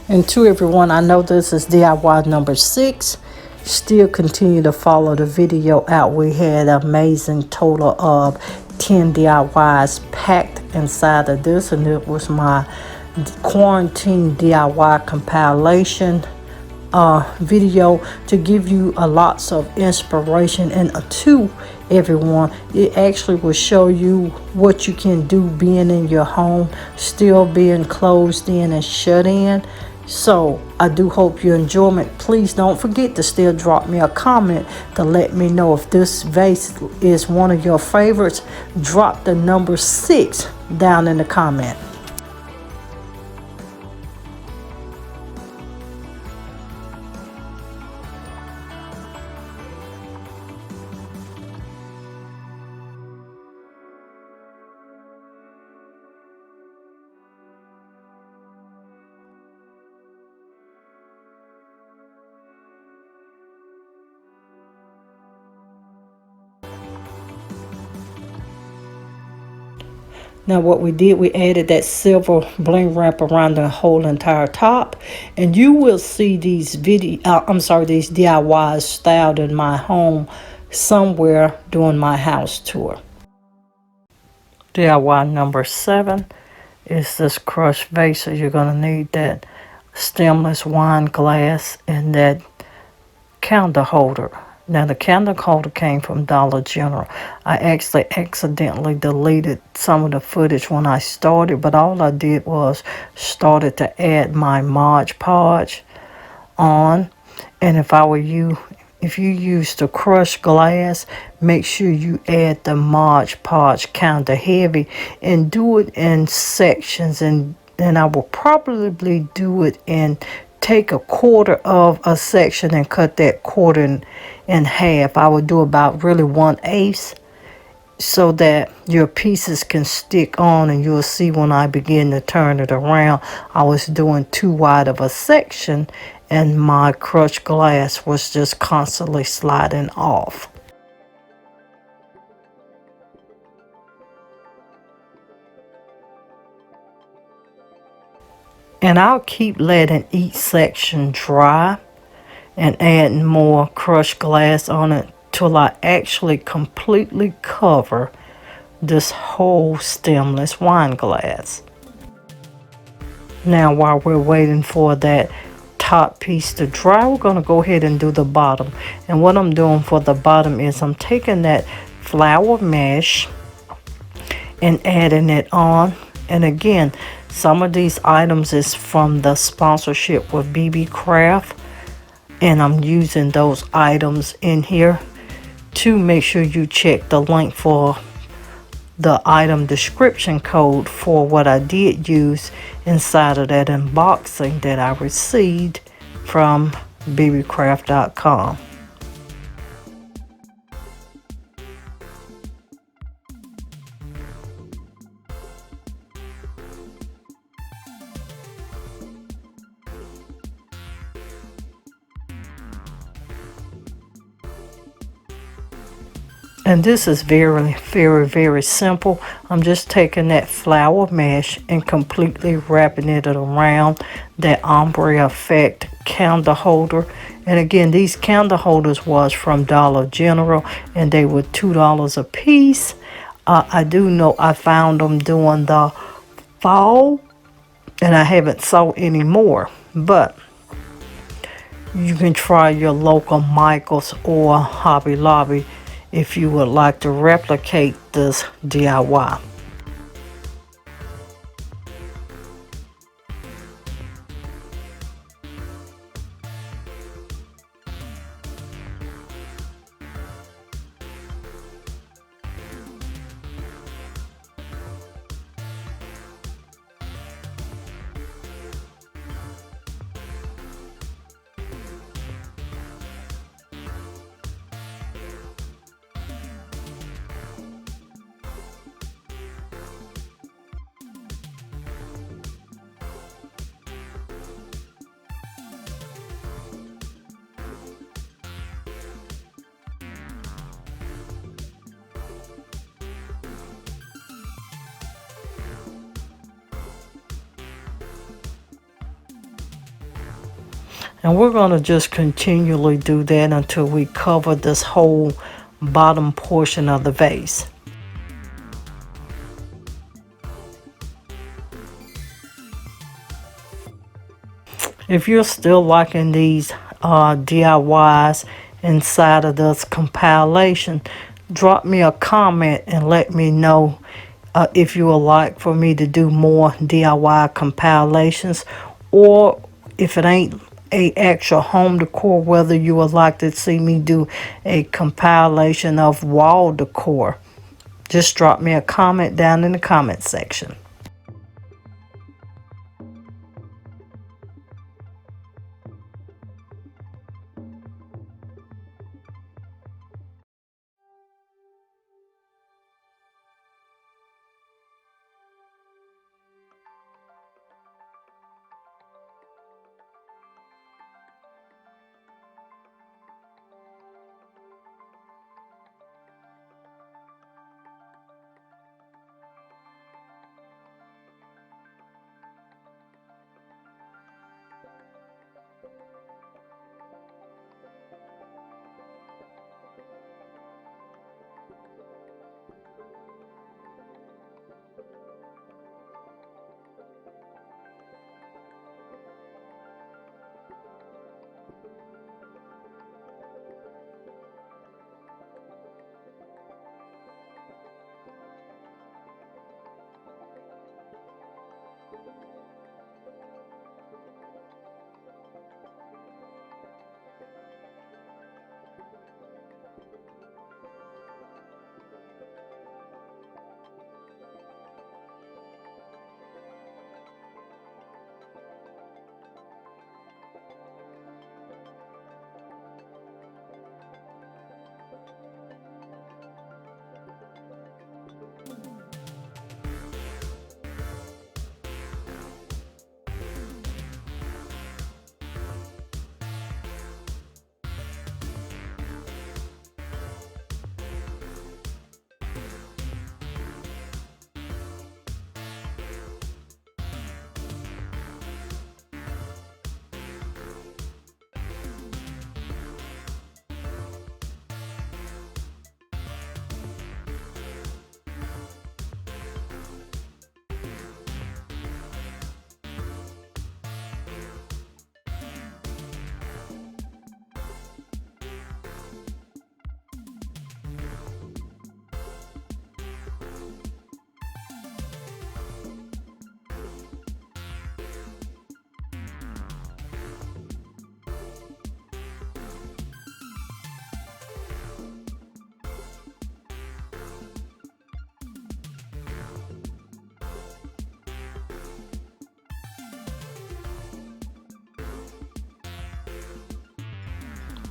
And to everyone, I know this is DIY number 6. Still continue to follow the video out. We had an amazing total of 10 DIYs packed inside of this, and it was my quarantine DIY compilation video to give you a lots of inspiration. And to everyone, it actually will show you what you can do being in your home, still being closed in and shut in. So I do hope you enjoy it. Please don't forget to still drop me a comment to let me know if this vase is one of your favorites. Drop the number 6 down in the comment. Now what we did, we added that silver bling wrap around the whole entire top, and you will see these these DIYs styled in my home somewhere during my house tour. DIY number 7 is this crushed vase. So you're going to need that stemless wine glass and that candle holder. Now the candle holder came from Dollar General. I actually accidentally deleted some of the footage when I started, but all I did was started to add my Mod Podge on. And if I were you, if you use the crushed glass, make sure you add the Mod Podge kind of heavy and do it in sections. And I will probably do it in, take a quarter of a section and cut that quarter in half. I would do about really 1/8 so that your pieces can stick on, and you'll see when I begin to turn it around, I was doing too wide of a section and my crushed glass was just constantly sliding off. And I'll keep letting each section dry and adding more crushed glass on it till I actually completely cover this whole stemless wine glass. Now while we're waiting for that top piece to dry, we're going to go ahead and do the bottom. And what I'm doing for the bottom is I'm taking that flower mesh and adding it on. And again, some of these items is from the sponsorship with BeebeeCraft, and I'm using those items in here. To make sure you check the link for the item description code for what I did use inside of that unboxing that I received from BeebeeCraft.com. And this is very, very, very simple. I'm just taking that flower mesh and completely wrapping it around that ombre effect candle holder. And again, these candle holders was from Dollar General, and they were $2 a piece. I do know I found them during the fall, and I haven't saw any more. But you can try your local Michael's or Hobby Lobby if you would like to replicate this DIY. And we're going to just continually do that until we cover this whole bottom portion of the vase. If you're still liking these DIYs inside of this compilation, drop me a comment and let me know if you would like for me to do more DIY compilations, or if it ain't a actual home decor, whether you would like to see me do a compilation of wall decor. Just drop me a comment down in the comment section.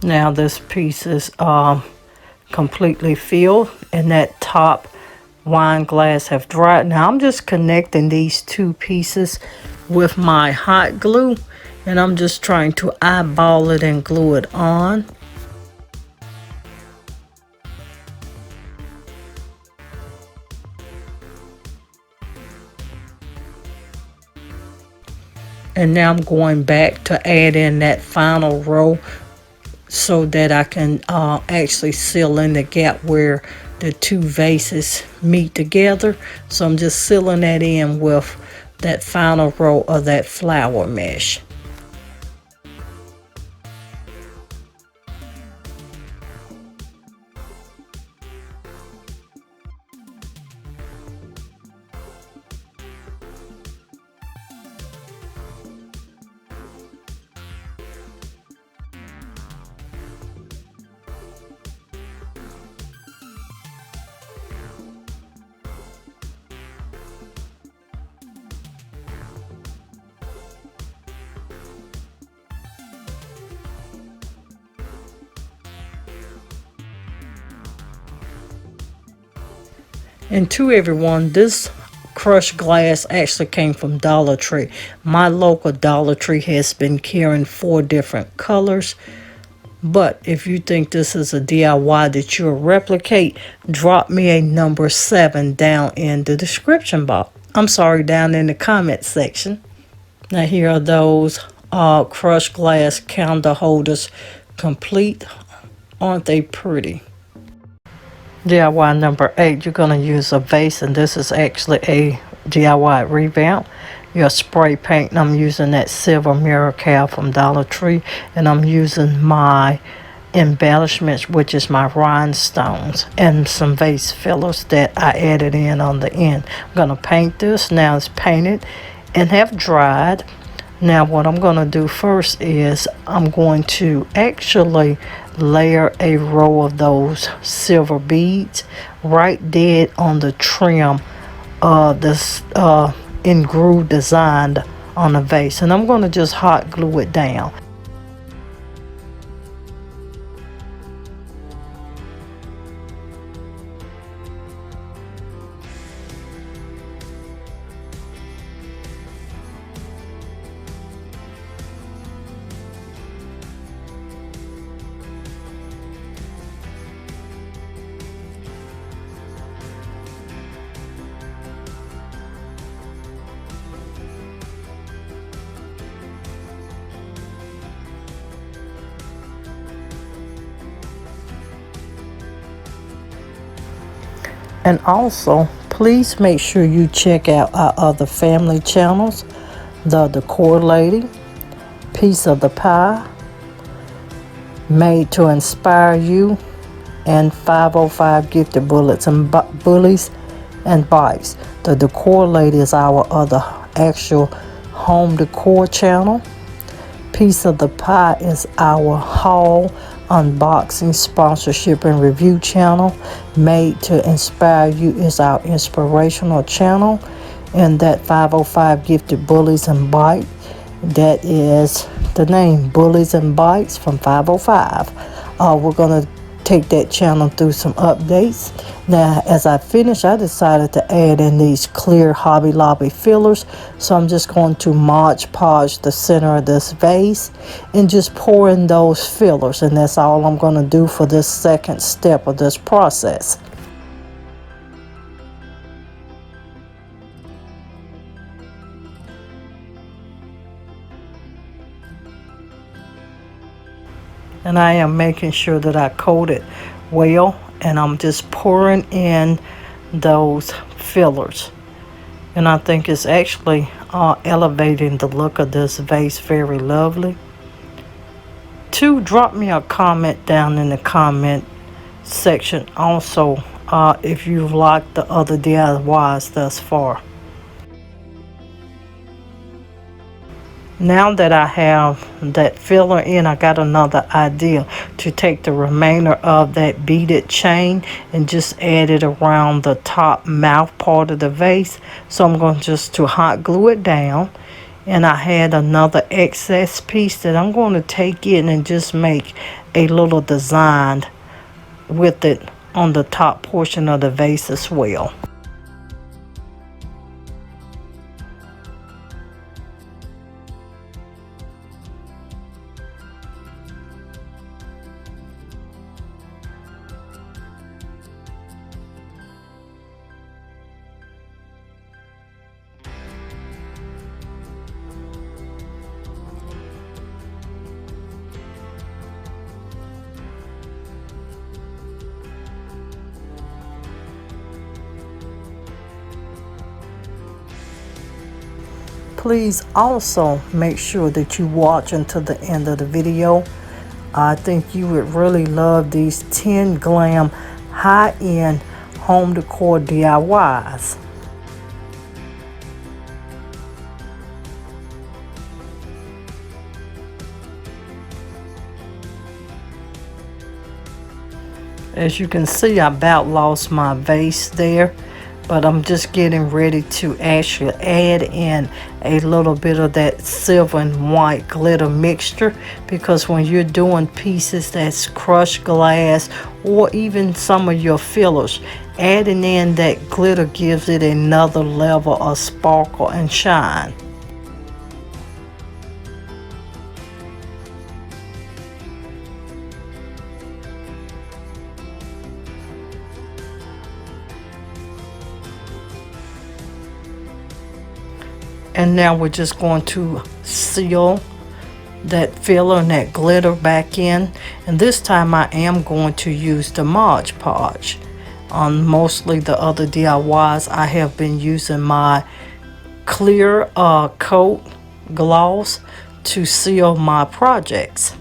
Now this piece is completely filled, and that top wine glass have dried. Now I'm just connecting these two pieces with my hot glue, and I'm just trying to eyeball it and glue it on. And now I'm going back to add in that final row so that I can actually seal in the gap where the two vases meet together. So I'm just sealing that in with that final row of that flower mesh. And to everyone, this crushed glass actually came from Dollar Tree. My local Dollar Tree has been carrying 4 different colors. But if you think this is a DIY that you'll replicate, drop me a number 7 down in the description box. I'm sorry, down in the comment section. Now here are those crushed glass candle holders complete. Aren't they pretty? DIY number 8, you're going to use a vase, and this is actually a DIY revamp. Your spray paint, and I'm using that silver mirror cow from Dollar Tree, and I'm using my embellishments, which is my rhinestones and some vase fillers that I added in on the end. I'm going to paint this. Now it's painted and have dried. Now what I'm going to do first is I'm going to actually layer a row of those silver beads right dead on the trim of this in groove designed on the vase, and I'm going to just hot glue it down. And also, please make sure you check out our other family channels, the Decor Lady, Piece of the Pie, Made to Inspire You, and 505 Gifted Bullets and Bullies and Bites. The Decor Lady is our other actual home decor channel. Piece of the Pie is our haul, unboxing, sponsorship, and review channel. Made to Inspire You is our inspirational channel. And that 505 Gifted Bullies and Bites, that is the name, Bullies and Bites from 505. We're going to take that channel through some updates. Now, as I finish, I decided to add in these clear Hobby Lobby fillers. So I'm just going to Mod Podge the center of this vase and just pour in those fillers. And that's all I'm going to do for this second step of this process. And I am making sure that I coat it well, and I'm just pouring in those fillers. And I think it's actually elevating the look of this vase very lovely. 2, drop me a comment down in the comment section also if you've liked the other DIYs thus far. Now that I have that filler in, I got another idea to take the remainder of that beaded chain and just add it around the top mouth part of the vase. So I'm going just to hot glue it down. And I had another excess piece that I'm going to take in and just make a little design with it on the top portion of the vase as well. Please also make sure that you watch until the end of the video. I think you would really love these 10 Glam high-end home decor DIYs. As you can see, I about lost my vase there, but I'm just getting ready to actually add in a little bit of that silver and white glitter mixture, because when you're doing pieces that's crushed glass or even some of your fillers, adding in that glitter gives it another level of sparkle and shine. And now we're just going to seal that filler and that glitter back in. And this time I am going to use the Mod Podge. On mostly the other DIYs, I have been using my clear coat gloss to seal my projects.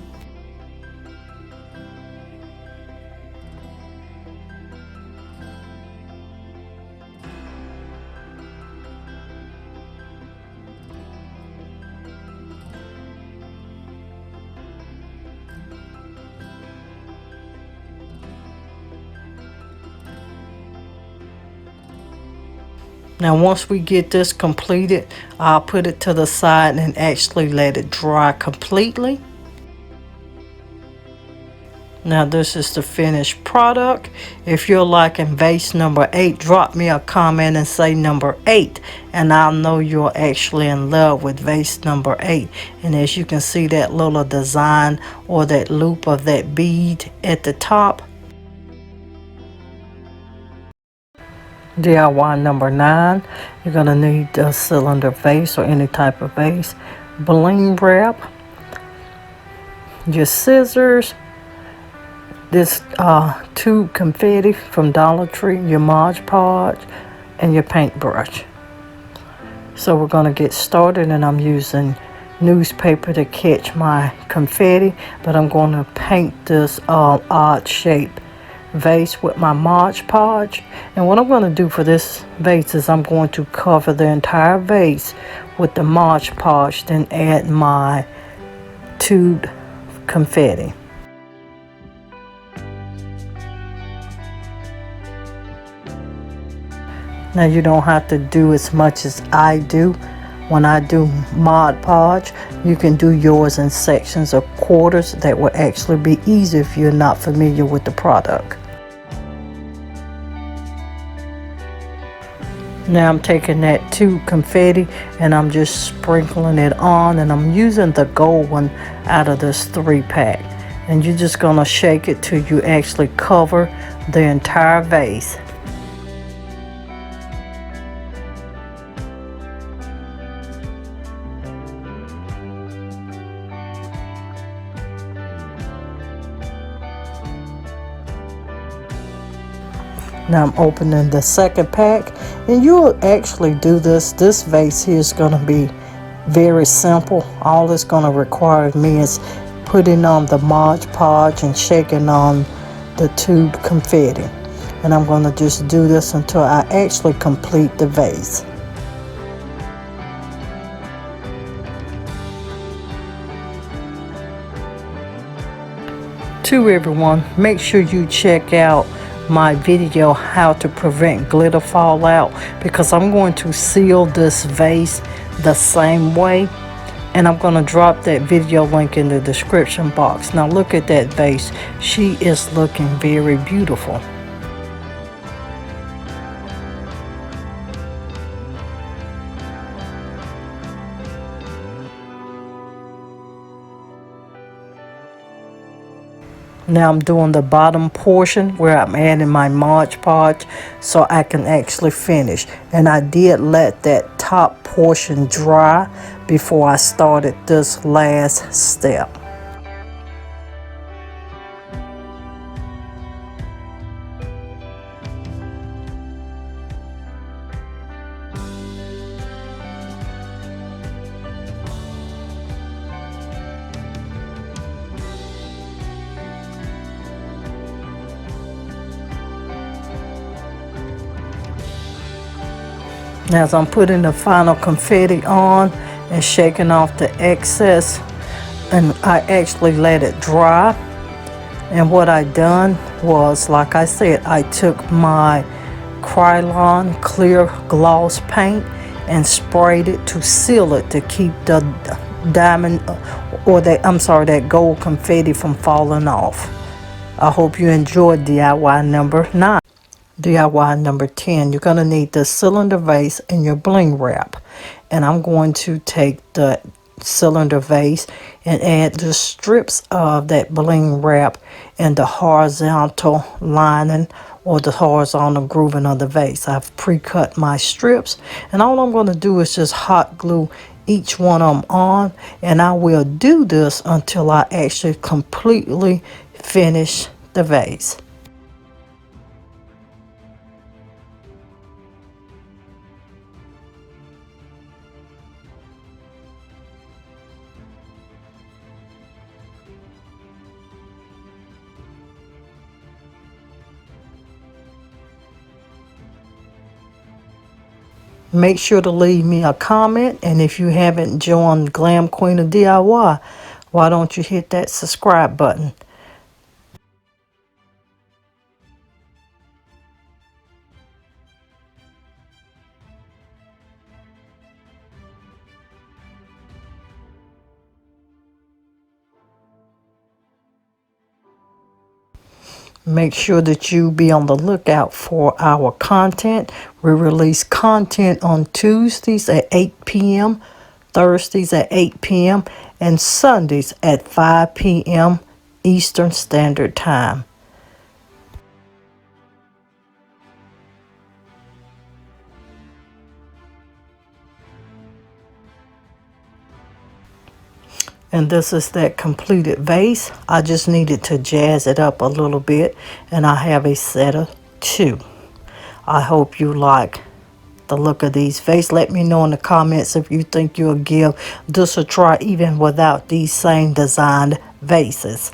Now once we get this completed, I'll put it to the side and actually let it dry completely. Now this is the finished product. If you're liking vase number 8, drop me a comment and say number 8, and I'll know you're actually in love with vase number 8. And as you can see, that little design or that loop of that bead at the top. DIY number 9, you're going to need a cylinder vase or any type of vase, bling wrap, your scissors, this tube confetti from Dollar Tree, your Mod Podge, and your paintbrush. So we're going to get started, and I'm using newspaper to catch my confetti, but I'm going to paint this odd shape vase with my Mod Podge. And what I'm going to do for this vase is I'm going to cover the entire vase with the Mod Podge, then add my tube confetti. Now you don't have to do as much as I do. When I do Mod Podge, you can do yours in sections or quarters. That will actually be easy if you're not familiar with the product. Now I'm taking that tube confetti and I'm just sprinkling it on, and I'm using the gold one out of this 3-pack. And you're just gonna shake it till you actually cover the entire vase. Now I'm opening the second pack, and you'll actually do this. This vase here is going to be very simple. All it's going to require of me is putting on the Mod Podge and shaking on the tube confetti. And I'm going to just do this until I actually complete the vase. To everyone, make sure you check out my video how to prevent glitter fallout, because I'm going to seal this vase the same way, and I'm going to drop that video link in the description box. Now look at that vase. She is looking very beautiful. Now I'm doing the bottom portion where I'm adding my Mod Podge so I can actually finish. And I did let that top portion dry before I started this last step. Now as I'm putting the final confetti on and shaking off the excess, and I actually let it dry. And what I done was, like I said, I took my Krylon clear gloss paint and sprayed it to seal it to keep the diamond or that gold confetti from falling off. I hope you enjoyed DIY number 9. DIY number 10, you're going to need the cylinder vase and your bling wrap. And I'm going to take the cylinder vase and add the strips of that bling wrap and the horizontal lining or the horizontal grooving of the vase. I've pre-cut my strips, and all I'm going to do is just hot glue each one of them on, and I will do this until I actually completely finish the vase. Make sure to leave me a comment, and if you haven't joined Glam Queen of DIY, why don't you hit that subscribe button? Make sure that you be on the lookout for our content. We release content on Tuesdays at 8 p.m., Thursdays at 8 p.m., and Sundays at 5 p.m. Eastern Standard Time. And this is that completed vase. I just needed to jazz it up a little bit, and I have a set of 2. I hope you like the look of these vases. Let me know in the comments if you think you'll give this a try even without these same designed vases.